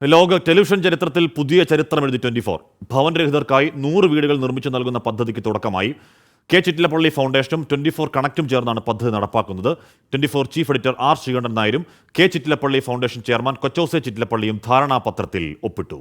ലോക ടെലിവിഷൻ ചരിത്രത്തിൽ പുതിയ ചരിത്രമെഴുതി 24. ഭവനരഹിതർക്കായി 100 വീടുകൾ നിർമ്മിച്ചു നൽകുന്ന പദ്ധതിക്ക് തുടക്കമായി. കെ ചിറ്റിലപ്പള്ളി ഫൗണ്ടേഷനും 24 കണക്റ്റും ചേർന്നാണ് പദ്ധതി നടപ്പാക്കുന്നത്. 24 ചീഫ് എഡിറ്റർ ആർ ശ്രീകണ്ഠൻ നായരും കെ ചിറ്റിലപ്പള്ളി ഫൗണ്ടേഷൻ ചെയർമാൻ കൊച്ചൗസേ ചിറ്റിലപ്പള്ളിയും ധാരണാപത്രത്തിൽ ഒപ്പിട്ടു.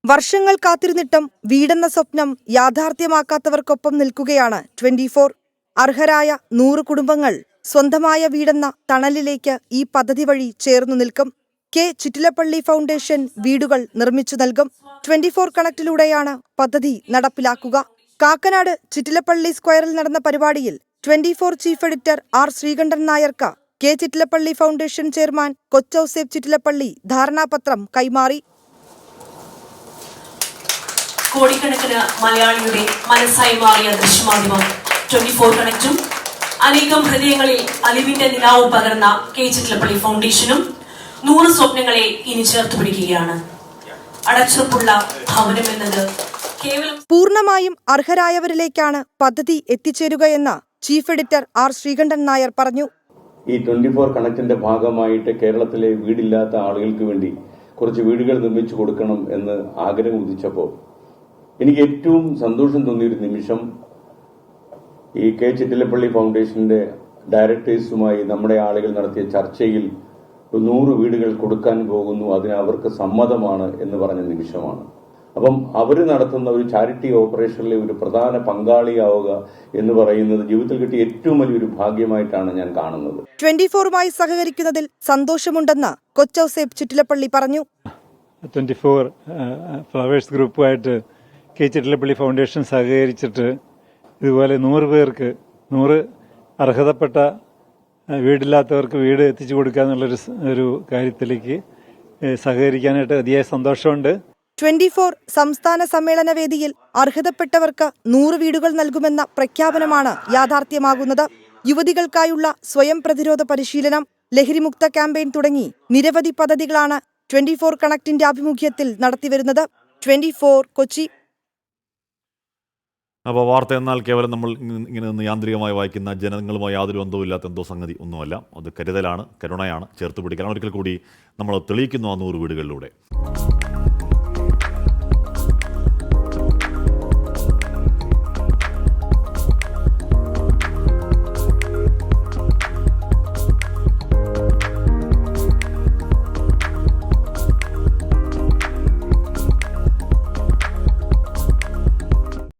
വർഷങ്ങൾ കാത്തിരുന്നിട്ടും വീടെന്ന സ്വപ്നം യാഥാർത്ഥ്യമാക്കാത്തവർക്കൊപ്പം നിൽക്കുകയാണ് 24. അർഹരായ 100 കുടുംബങ്ങൾ സ്വന്തമായ വീടെന്ന തണലിലേക്ക് ഈ പദ്ധതി വഴി ചേർന്നു നിൽക്കും. കെ ചിറ്റിലപ്പള്ളി ഫൗണ്ടേഷൻ വീടുകൾ നിർമ്മിച്ചു നൽകും. 24 കണക്റ്റിലൂടെയാണ് പദ്ധതി നടപ്പിലാക്കുക. കാക്കനാട് ചിറ്റിലപ്പള്ളി സ്ക്വയറിൽ നടന്ന പരിപാടിയിൽ 24 ചീഫ് എഡിറ്റർ ആർ ശ്രീകണ്ഠൻ നായർക്ക് K Chittilappilly foundation chairman Kochouseph Chittilappilly ധാരണാപത്രം കൈമാറി. കോടിക്കണക്കിന് മലയാളിയുടെ മനസ്സായി മാറിയ ദൃശ്യമാധ്യമം 24 കണക്റ്റും അനേകം ഹൃദയങ്ങളിൽ അലിവിന്റെ നിലാവ് പകർന്ന കെ ചിറ്റിലപ്പള്ളി ഫൗണ്ടേഷനും 100 സ്വപ്നങ്ങളെ ഇനി ചേർത്ത് പിടിക്കുകയാണ്. അടച്ചുറപ്പുള്ള ഭവനം എന്നത് കേവലം പൂർണ്ണമായും അർഹരായവരിലേക്കാണ് പദ്ധതി എത്തിച്ചേരുകയെന്ന് chief editor R Sreekandan Nair പറഞ്ഞു. ഈ 24 കണക്റ്റിന്റെ ഭാഗമായിട്ട് കേരളത്തിലെ വീടില്ലാത്ത ആളുകൾക്ക് വേണ്ടി കുറച്ച് വീടുകൾ നിർമ്മിച്ചു കൊടുക്കണം എന്ന് ആഗ്രഹം ഉദിച്ചപ്പോൾ എനിക്ക് ഏറ്റവും സന്തോഷം തോന്നിയൊരു നിമിഷം ഈ കെ ചിറ്റിലപ്പള്ളി ഫൗണ്ടേഷന്റെ ഡയറക്ടേഴ്സുമായി നമ്മുടെ ആളുകൾ നടത്തിയ ചർച്ചയിൽ 100 വീടുകൾ കൊടുക്കാൻ പോകുന്നു, അതിന് അവർക്ക് സമ്മതമാണ് എന്ന് പറഞ്ഞ നിമിഷമാണ്. അപ്പം അവർ നടത്തുന്ന ഒരു ചാരിറ്റി ഓപ്പറേഷനിലെ ഒരു പ്രധാന പങ്കാളിയാവുക എന്ന് പറയുന്നത് ജീവിതത്തിൽ കിട്ടിയ ഏറ്റവും വലിയൊരു ഭാഗ്യമായിട്ടാണ് ഞാൻ കാണുന്നത്. 24മായി സഹകരിക്കുന്നതിൽ സന്തോഷമുണ്ടെന്ന് കൊച്ചൗസേ ചിറ്റിലപ്പള്ളി പറഞ്ഞു. 24 ഫ്ലവേഴ്സ് ഗ്രൂപ്പുമായിട്ട് കെ ചിറ്റിലപ്പള്ളി ഫൗണ്ടേഷൻ സഹകരിച്ചിട്ട് ഇതുപോലെ 100 പേർക്ക് 100 അർഹതപ്പെട്ട വീടില്ലാത്തവർക്ക് വീട് എത്തിച്ചു കൊടുക്കുക എന്നുള്ളൊരു കാര്യത്തിലേക്ക് സഹകരിക്കാനായിട്ട് അതിയായ സന്തോഷമുണ്ട്. 24 സംസ്ഥാന സമ്മേളന വേദിയിൽ അർഹതപ്പെട്ടവർക്ക് 100 വീടുകൾ നൽകുമെന്ന പ്രഖ്യാപനമാണ് യാഥാർത്ഥ്യമാകുന്നത്. യുവതികൾക്കായുള്ള സ്വയം പ്രതിരോധ പരിശീലനം, ലഹരിമുക്ത ക്യാമ്പയിൻ തുടങ്ങി നിരവധി പദ്ധതികളാണ് 24 കണക്റ്റിന്റെ ആഭിമുഖ്യത്തിൽ നടത്തിവരുന്നത്. 24 കൊച്ചി. അപ്പോൾ വാർത്ത എന്നാൽ കേവലം നമ്മൾ ഇങ്ങനെ നിന്ന് യാന്ത്രികമായി വായിക്കുന്ന ജനങ്ങളുമായി യാതൊരു ബന്ധവുമില്ലാത്ത എന്തോ സംഗതി ഒന്നുമല്ല. അത് കരുതലാണ്, കരുണയാണ്, ചേർത്ത് പിടിക്കണം. ഒരിക്കൽ കൂടി നമ്മൾ തെളിയിക്കുന്നു ആ 100 വീടുകളിലൂടെ.